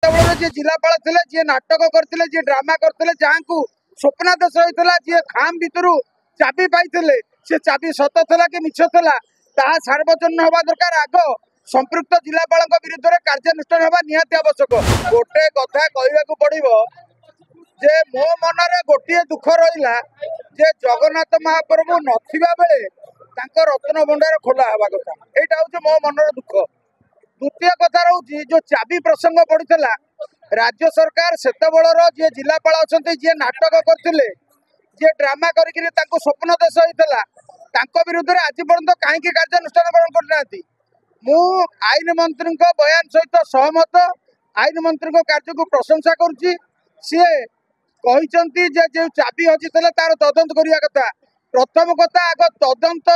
सेतबेले जी जिलापाल थे जी नाटक करते जी ड्रामा करते जहाँ को स्वप्नादेश होता जी खाम भितर चाबी पाई से चाबी सत था कि मिछ था सार्वजनीन हवा दरकार आग संपृक्त जिलापाल विरुद्ध में कार्यानुष्ठान हवा निहाती आवश्यक। गोटे कथा कहवाक पड़ो जे मो मनरे गोटे दुख रहा जे जगन्नाथ महाप्रभु नथिबा बेले तांको रत्न भंडार खोला हवा कथा एटा हूँ मो मनर दुख। द्वितीय कथा रोची जो चाबी प्रसंग पड़ता राज्य सरकार सेतबेलर जी जिलापाल अच्छा जी नाटक करते जी ड्रामा करके स्वप्न देश होता विरुद्ध में आज पर्यंत कहीं कार्यानुष्ठान ग्रहण करना मु आईन मंत्री बयान सहित सहमत आईन मंत्री कार्य को प्रशंसा करुच्ची सी कहते जो चाबी हजि तार तदंत करने कथा प्रथम कथा आग तदंत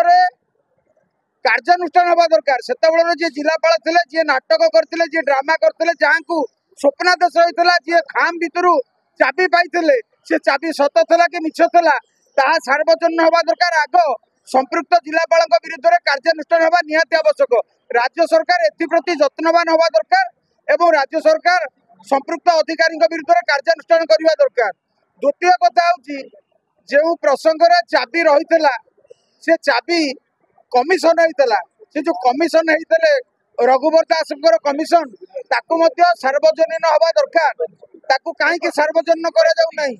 कार्यानुष्ठान हवा दरकार सेतबेलर जी जिलापाल थे जी नाटक करते जी ड्रामा करते जहाँ को स्वप्नादेश होता जी खाम भितर चाबी पाई से चाबी सत था कि मिछ था सार्वजनीन हवा दरकार आग संपृक्त जिलापाल विरुद्ध में कार्यानुष्ठान हवा निहाती आवश्यक। राज्य सरकार एप्रति यत्नवान हवा दरकार एवं राज्य सरकार संपृक्त अधिकारी विरुद्ध में कार्यानुष्ठान करने दरकार। द्वितीय कथा हूँ जो प्रसंग चाबी रही से चाबी कमिशन होता से जो कमिशन होते रघुवर दास कमिशन ताकू सार्वजनीन हवा दरकार ताकू कहीं सार्वजनीन करा जाऊ नहीं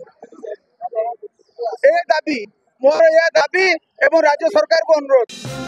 ए दाबी मोर यह दाबी एवं राज्य सरकार को अनुरोध।